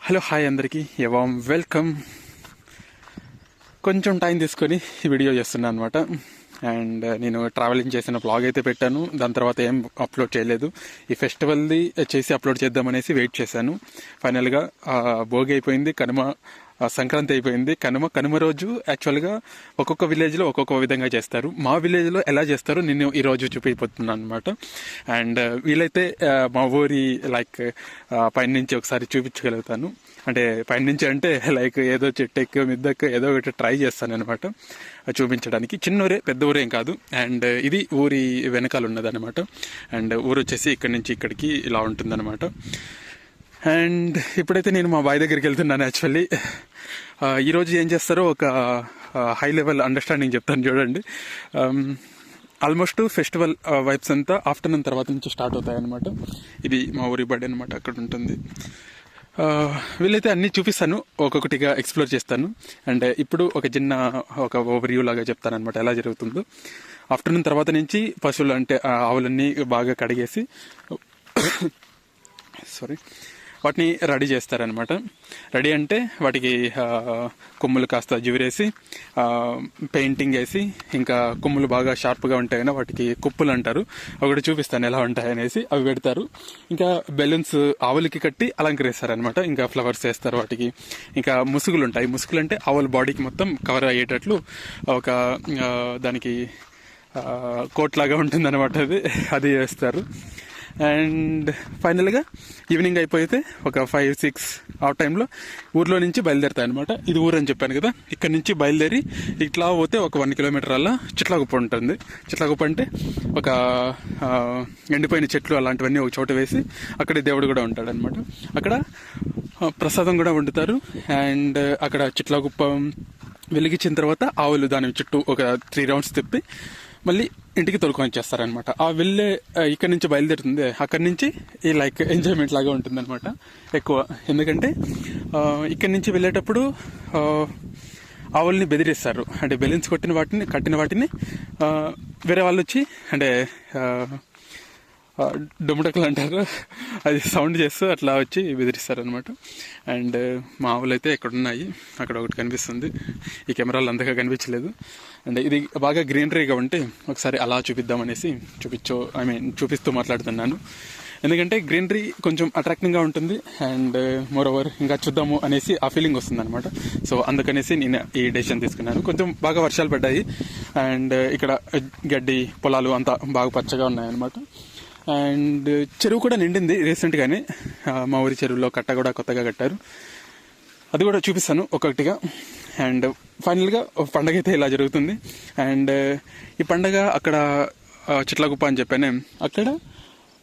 Hello hi అందరికీ welcome. కొంచెం time తీసుకొని ఈ వీడియో చేస్తున్నాను అనమాట. అండ్ నేను ట్రావెలింగ్ చేసిన బ్లాగ్ అయితే పెట్టాను, దాని తర్వాత ఏం అప్లోడ్ చేయలేదు. ఈ ఫెస్టివల్ది చేసి అప్లోడ్ చేద్దామనేసి వెయిట్ చేశాను. ఫైనల్గా భోగి అయిపోయింది, సంక్రాంతి అయిపోయింది. కనుమ రోజు యాక్చువల్గా ఒక్కొక్క విలేజ్లో ఒక్కొక్క విధంగా చేస్తారు. మా విలేజ్లో ఎలా చేస్తారో నేను ఈరోజు చూపిపోతున్నాను అనమాట. అండ్ వీలైతే మా ఊరి పైన నుంచి ఒకసారి చూపించగలుగుతాను. అంటే పైనుంచి అంటే ఏదో చెట్టు ఎక్క మిద్దెక్క ఏదో ఒకటి ట్రై చేస్తాను అనమాట చూపించడానికి. చిన్న ఊరే, పెద్ద ఊరేం కాదు. అండ్ ఇది ఊరి వెనకాల ఉన్నదనమాట. అండ్ ఊరు వచ్చేసి ఇక్కడి నుంచి ఇక్కడికి ఇలా ఉంటుందన్నమాట. అండ్ ఇప్పుడైతే నేను మా బాయ్ దగ్గరికి వెళ్తున్నాను. యాక్చువల్లీ ఈరోజు ఏం చేస్తారో ఒక హై లెవెల్ అండర్స్టాండింగ్ చెప్తాను చూడండి. ఆల్మోస్ట్ ఫెస్టివల్ వైబ్స్ అంతా ఆఫ్టర్నూన్ తర్వాత నుంచి స్టార్ట్ అవుతాయి అనమాట. ఇది మా ఊరి బడి అనమాట, అక్కడ ఉంటుంది. వీళ్ళైతే అన్నీ చూపిస్తాను, ఒక్కొక్కటిగా ఎక్స్ప్లోర్ చేస్తాను. అండ్ ఇప్పుడు ఒక ఓవర్వ్యూ లాగా చెప్తాను అనమాట ఎలా జరుగుతుందో. ఆఫ్టర్నూన్ తర్వాత నుంచి పశువులు అంటే ఆవులన్నీ బాగా కడిగేసి వాటిని రెడీ చేస్తారనమాట. రెడీ అంటే వాటికి కొమ్ములు కాస్త జివిరేసి పెయింటింగ్ వేసి, ఇంకా కొమ్ములు బాగా షార్ప్గా ఉంటాయని వాటికి కుప్పులు అంటారు. అవి కూడా చూపిస్తాను ఎలా ఉంటాయనేసి. అవి పెడతారు. ఇంకా బెలూన్స్ ఆవులకి కట్టి అలంకరిస్తారనమాట. ఇంకా ఫ్లవర్స్ వేస్తారు వాటికి. ఇంకా ముసుగులు ఉంటాయి. ముసుగులు అంటే ఆవుల బాడీకి మొత్తం కవర్ అయ్యేటట్లు ఒక దానికి కోట్ లాగా ఉంటుంది అనమాట. అది వేస్తారు. అండ్ ఫైనల్గా ఈవినింగ్ అయిపోతే ఒక 5-6 ఆ టైంలో ఊర్లో నుంచి బయలుదేరుతాయి అనమాట. ఇది ఊరు అని చెప్పాను కదా, ఇక్కడ నుంచి బయలుదేరి ఇట్లా పోతే ఒక 1 కిలోమీటర్ అలా చిట్లగుప్ప ఉంటుంది. చిట్లగుప్ప అంటే ఒక ఎండిపోయిన చెట్లు అలాంటివన్నీ ఒక చోట వేసి అక్కడ దేవుడు కూడా ఉంటాడనమాట. అక్కడ ప్రసాదం కూడా వండుతారు. అండ్ అక్కడ చిట్లగుప్ప వెలిగించిన తర్వాత ఆవులు దాని చుట్టూ ఒక 3 రౌండ్స్ తిప్పి మళ్ళీ ఇంటికి తొలుకొని వచ్చేస్తారనమాట. ఆ వెళ్ళే ఇక్కడ నుంచి బయలుదేరుతుంది, అక్కడి నుంచి ఈ ఎంజాయ్మెంట్ లాగా ఉంటుంది అనమాట ఎక్కువ. ఎందుకంటే ఇక్కడి నుంచి వెళ్ళేటప్పుడు ఆవుల్ని బెదిరిస్తారు. అంటే బెలూన్స్ కట్టిన వాటిని వేరే వాళ్ళు వచ్చి అంటే డొమటకులు అంటారు, అది సౌండ్ చేస్తూ అట్లా వచ్చి బెదిరిస్తారనమాట. అండ్ మా ఆవులు అయితే ఎక్కడున్నాయి, అక్కడ ఒకటి కనిపిస్తుంది. ఈ కెమెరాలు అంతగా కనిపించలేదు. అండ్ ఇది బాగా గ్రీనరీగా ఉంటే ఒకసారి అలా చూపిద్దామనేసి చూపిస్తూ మాట్లాడుతున్నాను. ఎందుకంటే గ్రీనరీ కొంచెం అట్రాక్టింగ్గా ఉంటుంది. అండ్ మోర్ ఓవర్ ఇంకా చూద్దాము అనేసి ఆ ఫీలింగ్ వస్తుంది అనమాట. సో అందుకనేసి నేను ఈ డెసిషన్ తీసుకున్నాను. కొంచెం బాగా వర్షాలు పడ్డాయి. అండ్ ఇక్కడ గడ్డి పొలాలు అంతా బాగా పచ్చగా ఉన్నాయన్నమాట. అండ్ చెరువు కూడా నిండింది రీసెంట్గానే. మా ఊరి చెరువులో కట్ట కూడా కొత్తగా కట్టారు. అది కూడా చూపిస్తాను ఒక్కొక్కటిగా. అండ్ ఫైనల్గా పండగ అయితే ఇలా జరుగుతుంది. అండ్ ఈ పండగ అక్కడ చిట్లగుప్ప అని చెప్పానే, అక్కడ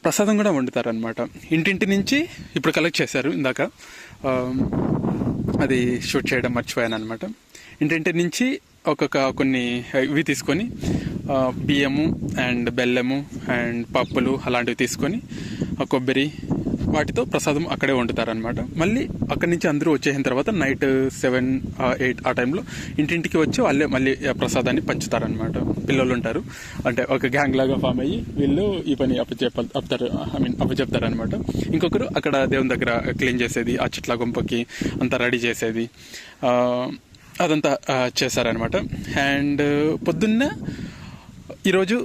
ప్రసాదం కూడా వండుతారనమాట. ఇంటింటి నుంచి ఇప్పుడు కలెక్ట్ చేశారు. ఇందాక అది షూట్ చేయడం మర్చిపోయాను అనమాట. ఇంటింటి నుంచి కొన్ని ఇవి తీసుకొని బియ్యము అండ్ బెల్లము అండ్ పప్పులు అలాంటివి తీసుకొని కొబ్బరి వాటితో ప్రసాదం అక్కడే వండుతారనమాట. మళ్ళీ అక్కడి నుంచి అందరూ వచ్చేసిన తర్వాత నైట్ 7-8 ఆ టైంలో ఇంటింటికి వచ్చి వాళ్ళే మళ్ళీ ప్రసాదాన్ని పంచుతారనమాట. పిల్లలు ఉంటారు, అంటే ఒక గ్యాంగ్ లాగా ఫామ్ అయ్యి వీళ్ళు ఈ పని అప్పచెప్తారనమాట. ఇంకొకరు అక్కడ దేవుని దగ్గర క్లీన్ చేసేది, ఆ చెట్ల గుంపకి అంతా రెడీ చేసేది, అదంతా చేశారనమాట. అండ్ పొద్దున్న ఈరోజు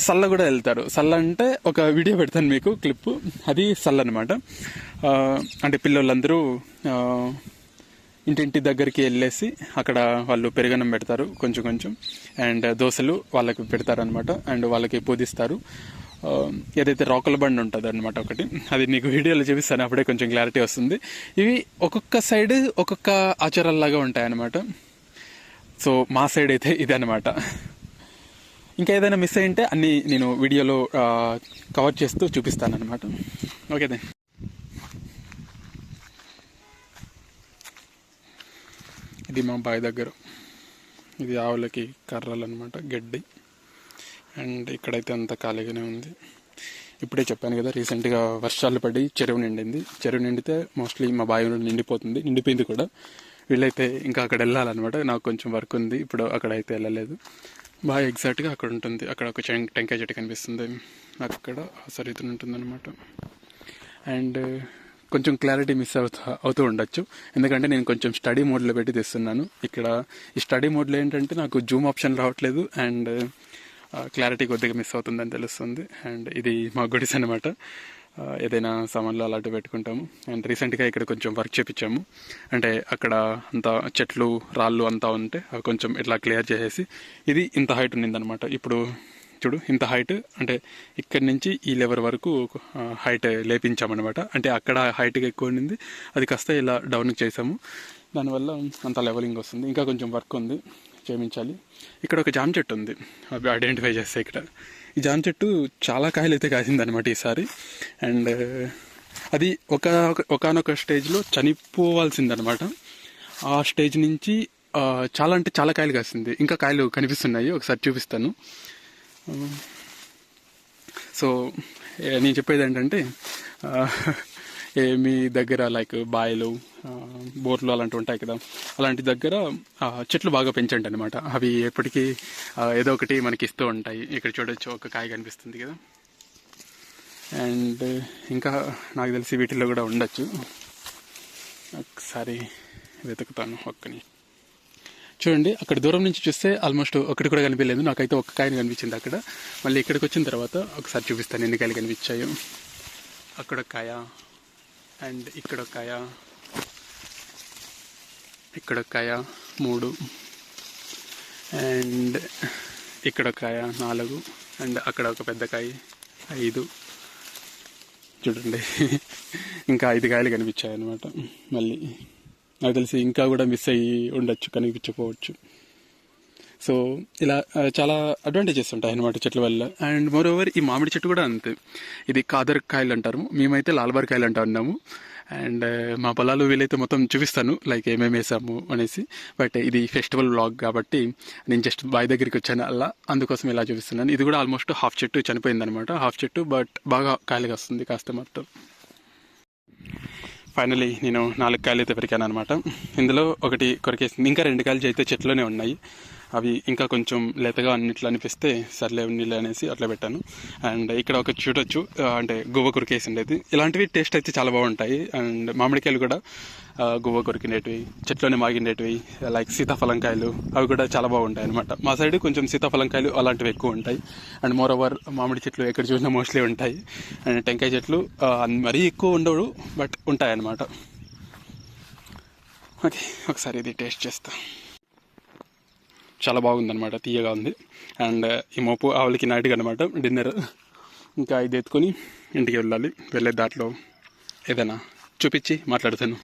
సల్ల కూడా వెళ్తారు. సల్ల అంటే ఒక వీడియో పెడతాను మీకు క్లిప్, అది సల్ల అనమాట. అంటే పిల్లలందరూ ఇంటింటి దగ్గరికి వెళ్ళేసి అక్కడ వాళ్ళు పెరుగన్నం పెడతారు కొంచెం. అండ్ దోశలు వాళ్ళకి పెడతారనమాట. అండ్ వాళ్ళకి పూజిస్తారు. ఏదైతే రోకల బండి ఉంటుంది అనమాట ఒకటి, అది నీకు వీడియోలో చూపిస్తాను, అప్పుడే కొంచెం క్లారిటీ వస్తుంది. ఇవి ఒక్కొక్క సైడ్ ఒక్కొక్క ఆచారాల్లాగా ఉంటాయన్నమాట. సో మా సైడ్ అయితే ఇదే అనమాట. ఇంకా ఏదైనా మిస్ అయ్యింటే అన్నీ నేను వీడియోలో కవర్ చేస్తూ చూపిస్తాను అనమాట. Okay then. ఇది మా బావి దగ్గర, ఇది ఆవులకి కర్రలు అనమాట, గడ్డి. అండ్ ఇక్కడైతే అంత ఖాళీగానే ఉంది. ఇప్పుడే చెప్పాను కదా, రీసెంట్గా వర్షాలు పడి చెరువు నిండింది. చెరువు నిండితే మోస్ట్లీ మా బావి నిండిపోయింది కూడా. వీళ్ళైతే ఇంకా అక్కడ వెళ్ళాలన్నమాట. నాకు కొంచెం వర్క్ ఉంది, ఇప్పుడు అక్కడైతే వెళ్ళలేదు. బాగా ఎగ్జాక్ట్గా అక్కడ ఉంటుంది. అక్కడ ఒక టెంకాయ చెట్టు కనిపిస్తుంది, అక్కడ సరితులు ఉంటుంది అనమాట. అండ్ కొంచెం క్లారిటీ మిస్ అవుతూ ఉండొచ్చు, ఎందుకంటే నేను కొంచెం స్టడీ మోడ్లో పెట్టి తెస్తున్నాను. ఇక్కడ ఈ స్టడీ మోడ్లో ఏంటంటే నాకు జూమ్ ఆప్షన్ రావట్లేదు అండ్ క్లారిటీ కొద్దిగా మిస్ అవుతుందని తెలుస్తుంది. అండ్ ఇది మా గుడిస్ అనమాట, ఏదైనా సామాన్లు అలాంటివి పెట్టుకుంటాము. అండ్ రీసెంట్గా ఇక్కడ కొంచెం వర్క్ చేపించాము, అంటే అక్కడ అంతా చెట్లు రాళ్ళు అంతా ఉంటే అవి కొంచెం ఇట్లా క్లియర్ చేసేసి ఇది ఇంత హైట్ ఉన్నిందనమాట. ఇప్పుడు చూడు ఇంత హైట్, అంటే ఇక్కడి నుంచి ఈ లెవెల్ వరకు హైట్ లేపించామన్నమాట. అంటే అక్కడ హైట్గా ఎక్కువ ఉండింది, అది కాస్త ఇలా డౌన్ చేసాము, దానివల్ల అంత లెవెలింగ్ వస్తుంది. ఇంకా కొంచెం వర్క్ ఉంది, చేయించాలి. ఇక్కడ ఒక జామ చెట్టు ఉంది, అవి ఐడెంటిఫై చేస్తే ఇక్కడ ఈ జామ చెట్టు చాలా కాయలు అయితే కాసిందనమాట ఈసారి. అండ్ అది ఒకనొక స్టేజ్లో చనిపోవాల్సిందనమాట. ఆ స్టేజ్ నుంచి చాలా అంటే చాలా కాయలు కాసింది, ఇంకా కాయలు కనిపిస్తున్నాయి, ఒకసారి చూపిస్తాను. సో నేను చెప్పేది ఏంటంటే మీ దగ్గర లైక్ బాయిలు, బోర్లు అలాంటివి ఉంటాయి కదా, అలాంటి దగ్గర చెట్లు బాగా పెంచండి అనమాట. అవి ఎప్పటికీ ఏదో ఒకటి మనకి ఇస్తూ ఉంటాయి. ఇక్కడ చూడొచ్చు ఒక కాయ కనిపిస్తుంది కదా. అండ్ ఇంకా నాకు తెలిసి వీటిల్లో కూడా ఉండొచ్చు, ఒకసారి వెతుకుతాను. ఒక్కని చూడండి, అక్కడ దూరం నుంచి చూస్తే ఆల్మోస్ట్ ఒకటి కూడా కనిపించలేదు, నాకైతే ఒక్క కాయని కనిపించింది అక్కడ. మళ్ళీ ఇక్కడికి వచ్చిన తర్వాత ఒకసారి చూపిస్తాను ఎన్ని కాయలు కనిపించాయో. అక్కడ కాయ, అండ్ ఇక్కడ కాయ, ఇక్కడ కాయ 3, అండ్ ఇక్కడ కాయ 4, అండ్ అక్కడ ఒక పెద్ద కాయ 5. చూడండి ఇంకా 5 కాయలు కనిపించాయి అన్నమాట. మళ్ళీ నాకు తెలిసి ఇంకా కూడా మిస్ అయ్యి ఉండొచ్చు, కనిపించకపోవచ్చు. సో ఇలా చాలా అడ్వాంటేజెస్ ఉంటాయి అన్నమాట చెట్ల వల్ల. అండ్ మోర్ ఓవర్ ఈ మామిడి చెట్టు కూడా అంతే, ఇది కాదర్ కాయలు అంటారు, మేమైతే లాల్బార్ కాయలు అంటా ఉన్నాము. అండ్ మా పొలాలు వీలైతే మొత్తం చూపిస్తాను, లైక్ ఏమేమి వేసాము అనేసి. బట్ ఇది ఫెస్టివల్ వ్లాగ్ కాబట్టి నేను జస్ట్ బావి దగ్గరికి వచ్చాను అలా, అందుకోసం ఇలా చూపిస్తున్నాను. ఇది కూడా ఆల్మోస్ట్ హాఫ్ చెట్టు చనిపోయింది అనమాట, హాఫ్ చెట్టు, బట్ బాగా కాయలుగా వస్తుంది కాస్త మొత్తం. ఫైనలీ నేను 4 కాయలు అయితే పెరికాను అనమాట. ఇందులో ఒకటి కొరికేసింది, ఇంకా 2 కాయలు అయితే చెట్లోనే ఉన్నాయి. అవి ఇంకా కొంచెం లేతగా అన్నిట్లో అనిపిస్తే సర్లే ఉన్నిలే అనేసి అట్లా పెట్టాను. అండ్ ఇక్కడ ఒక చూడొచ్చు, అంటే గువ్వ కొరికేసి ఉండేది. ఇలాంటివి టేస్ట్ అయితే చాలా బాగుంటాయి. అండ్ మామిడికాయలు కూడా గువ్వ కొరికినేటివి, చెట్లోనే మాగిండేటివి, లైక్ సీతాఫలంకాయలు, అవి కూడా చాలా బాగుంటాయి అనమాట. మా సైడ్ కొంచెం సీతాఫలంకాయలు అలాంటివి ఎక్కువ ఉంటాయి. అండ్ మోర్ ఓవర్ మామిడి చెట్లు ఎక్కడ చూసినా మోస్ట్లీ ఉంటాయి. అండ్ టెంకాయ చెట్లు మరీ ఎక్కువ ఉండవు, బట్ ఉంటాయి అన్నమాట. ఓకే, ఒకసారి ఇది టేస్ట్ చేస్తా. చాలా బాగుందన్నమాట, తీయగా ఉంది. అండ్ ఈ మోపు ఆవులకి నైట్గా అనమాట డిన్నర్. ఇంకా ఇది ఎత్తుకొని ఇంటికి వెళ్ళాలి, వెళ్ళే దాంట్లో ఏదైనా చూపించి మాట్లాడతాను.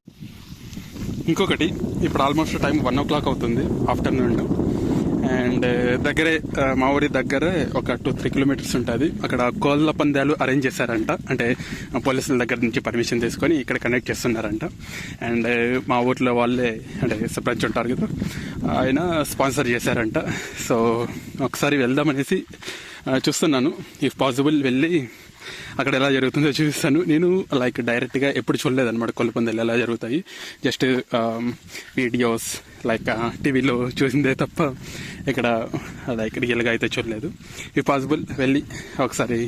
ఇంకొకటి, ఇప్పుడు ఆల్మోస్ట్ టైం 1 o'clock అవుతుంది ఆఫ్టర్నూన్. అండ్ దగ్గరే మా ఊరి దగ్గరే ఒక 2-3 kilometers ఉంటుంది. అక్కడ కోళ్ళ పందాలు అరేంజ్ చేశారంట, అంటే పోలీసుల దగ్గర నుంచి పర్మిషన్ తీసుకొని ఇక్కడ కనెక్ట్ చేస్తున్నారంట. అండ్ మా ఊర్లో వాళ్ళే, అంటే సర్పంచ్ ఉంటారు కదా, ఆయన స్పాన్సర్ చేశారంట. సో ఒకసారి వెళ్దామనేసి చూస్తున్నాను. ఇఫ్ పాసిబుల్ వెళ్ళి అక్కడ ఎలా జరుగుతుందో చూపిస్తాను. నేను లైక్ డైరెక్ట్గా ఎప్పుడు చూడలేదన్నమాట కోళ్ళ పందాలు ఎలా జరుగుతాయి, జస్ట్ వీడియోస్ లైక్ టీవీలో చూసిందే తప్ప ఇక్కడ లైక్ రియల్గా అయితే చూడలేదు. ఇఫ్ పాసిబుల్ వెళ్ళి ఒకసారి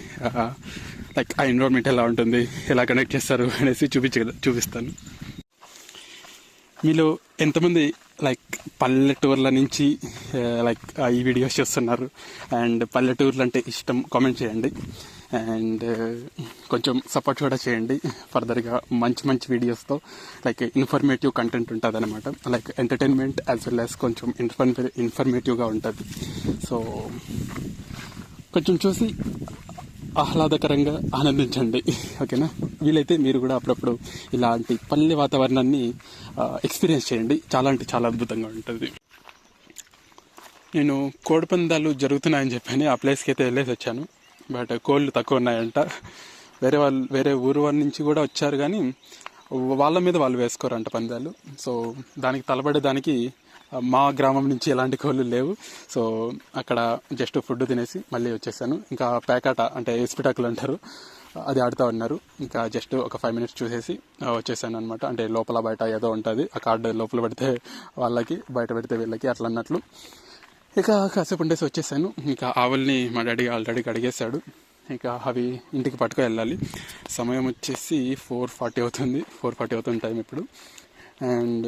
లైక్ ఆ ఎన్విరాన్మెంట్ ఎలా ఉంటుంది, ఎలా కనెక్ట్ చేస్తారు అనేసి చూపిస్తాను. మీలో ఎంతమంది లైక్ పల్లెటూర్ల నుంచి లైక్ ఈ వీడియోస్ చూస్తున్నారు అండ్ పల్లెటూర్లు అంటే ఇష్టం, కామెంట్ చేయండి. అండ్ కొంచెం సపోర్ట్ కూడా చేయండి ఫర్దర్గా మంచి మంచి వీడియోస్తో. లైక్ ఇన్ఫర్మేటివ్ కంటెంట్ ఉంటుంది అనమాట, like entertainment as well as కొంచెం ఇన్ఫర్మేటివ్గా ఉంటుంది. సో కొంచెం చూసి ఆహ్లాదకరంగా ఆనందించండి, ఓకేనా? వీలైతే మీరు కూడా అప్పుడప్పుడు ఇలాంటి పల్లె వాతావరణాన్ని ఎక్స్పీరియన్స్ చేయండి, చాలా అంటే చాలా అద్భుతంగా ఉంటుంది. నేను కోడిపందాలు జరుగుతున్నాయని చెప్పని ఆ ప్లేస్కి అయితే వెళ్ళేసి వచ్చాను. బట్ కోళ్ళు తక్కువ ఉన్నాయంట. వేరే ఊరు వాళ్ళ నుంచి కూడా వచ్చారు, కానీ వాళ్ళ మీద వాళ్ళు వేసుకోరంట పందాలు. సో దానికి తలబడేదానికి మా గ్రామం నుంచి ఎలాంటి కోళ్ళు లేవు. సో అక్కడ జస్ట్ ఫుడ్ తినేసి మళ్ళీ వచ్చేసాను. ఇంకా పేకాట అంటే ఇస్పిటాకులు అంటారు, అది ఆడుతూ ఉన్నారు. ఇంకా జస్ట్ ఒక 5 minutes చూసేసి వచ్చేసాను అనమాట. అంటే లోపల బయట ఏదో ఉంటుంది, ఆ కార్డు లోపల పెడితే వాళ్ళకి, బయట పెడితే వీళ్ళకి, అట్లా అన్నట్లు. ఇక కాసేపు ఉండేసి వచ్చేసాను. ఇంకా ఆవుల్ని మా డాడీ ఆల్రెడీ కడిగేశాడు. ఇక అవి ఇంటికి పట్టుకు వెళ్ళాలి. సమయం వచ్చేసి 4:40 అవుతుంది. 4:40 అవుతుంది టైం ఇప్పుడు. అండ్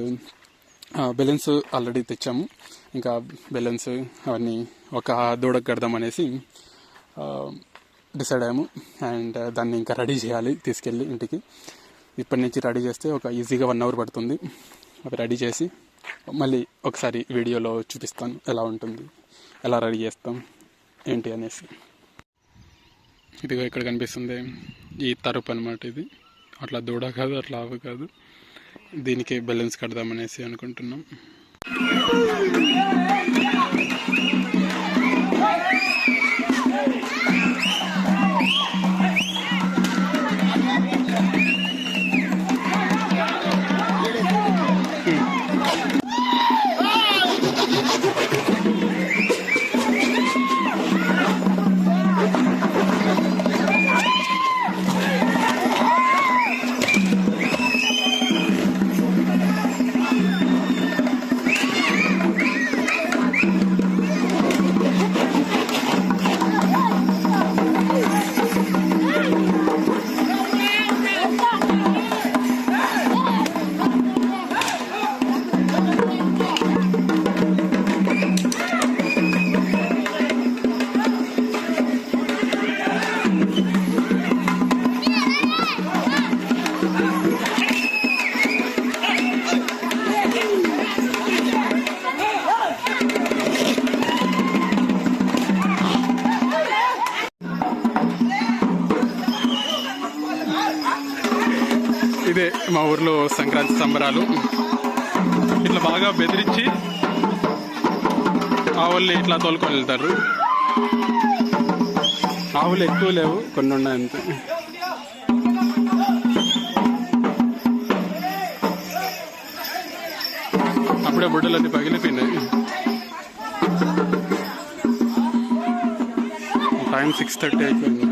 బెలూన్స్ ఆల్రెడీ తెచ్చాము. ఇంకా బెలూన్స్ అవన్నీ ఒక దూడకు కడదామనేసి డిసైడ్ అయ్యాము. అండ్ దాన్ని ఇంకా రెడీ చేయాలి తీసుకెళ్ళి ఇంటికి. ఇప్పటి నుంచి రెడీ చేస్తే ఒక ఈజీగా 1 అవర్ పడుతుంది. అవి రెడీ చేసి మళ్ళీ ఒకసారి వీడియోలో చూపిస్తాను ఎలా ఉంటుంది, ఎలా రెడీ చేస్తాం ఏంటి అనేసి. ఇదిగో ఇక్కడ కనిపిస్తుంది ఈ తరుపు అనమాట. ఇది అట్లా దూడ కాదు, అట్లా ఆవు కాదు. దీనికి బెలూన్స్ కడదామనేసి అనుకుంటున్నాం. ఇదే మా ఊర్లో సంక్రాంతి సంబరాలు. ఇట్లా బాగా బెదిరించి ఆవుల్ని ఇట్లా తోలుకొని వెళ్తారు. ఆవులు ఎక్కువ లేవు, కొన్ని ఉన్నాయి అంతే. అప్పుడే బుడ్డలన్నీ పగిలిపోయినాయి. టైం 6:30 అయిపోయింది.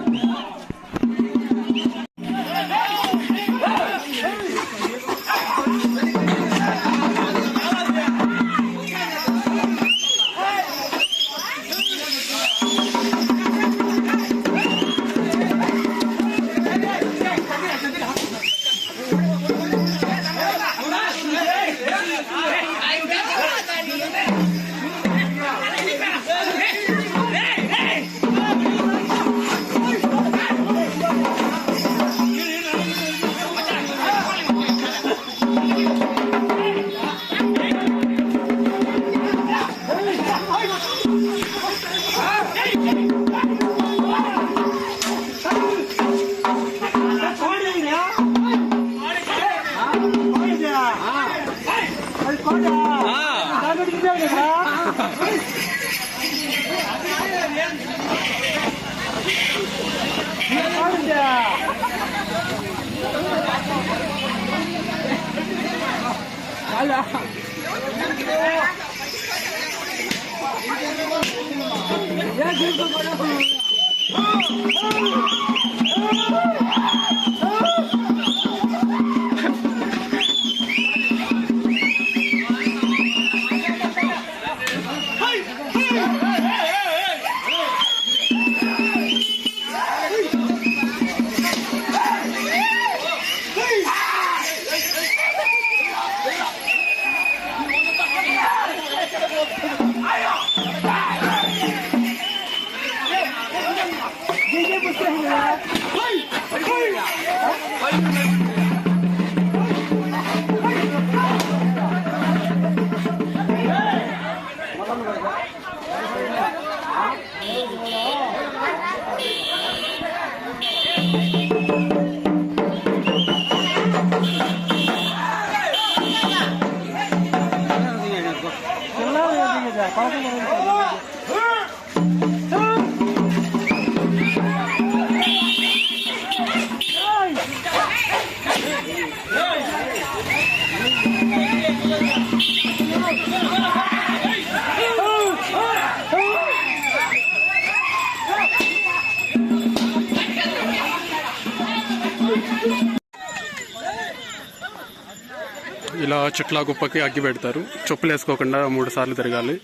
ఇలా చెట్ల గుప్పకి అగ్గి పెడతారు. చెప్పులు వేసుకోకుండా 3 సార్లు తిరగాలి.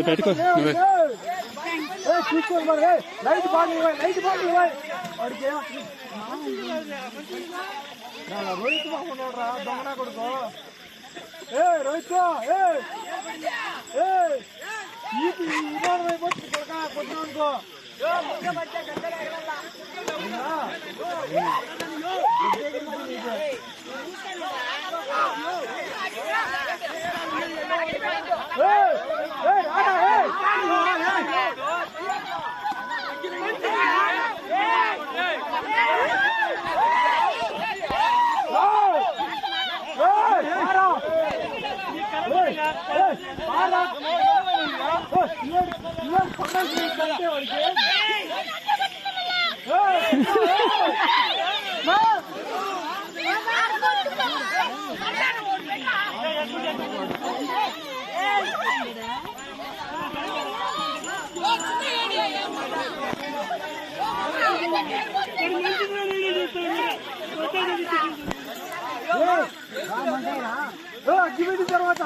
పెట్టుకో నువ్వే. రోహిత్ బాగున్నాడు రా దొంగనా కొడుకో. రోహిత్ కొట్టినానుకో అగ్గిపెట్టిన తర్వాత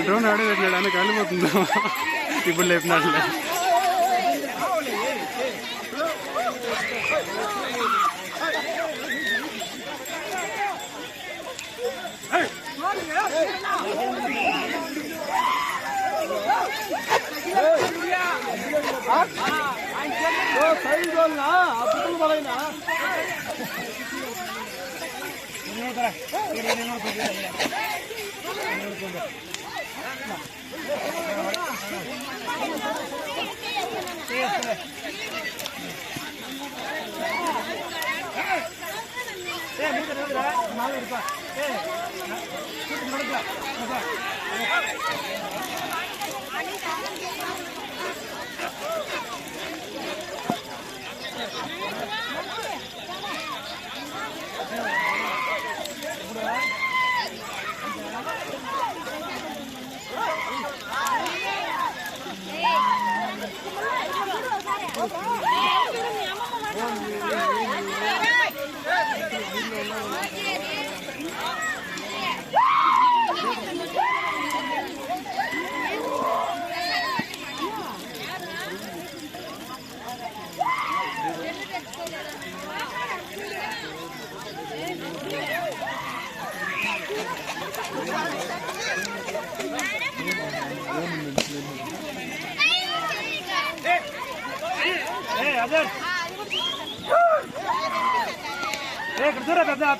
డ్రోన్ ఆడే పెట్టినాడు అని కాలిపోతుందా ఇప్పుడు లేపినాడులే.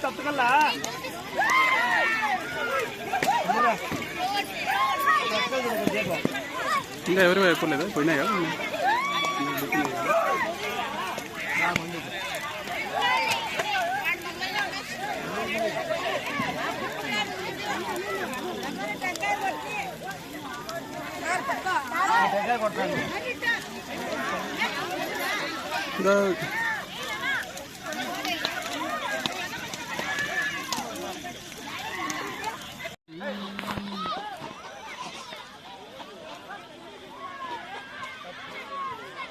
తప్పకల్లా ఇంకా ఎవరు అయిపోలేదు పోయినాయి కదా. కొట్టాను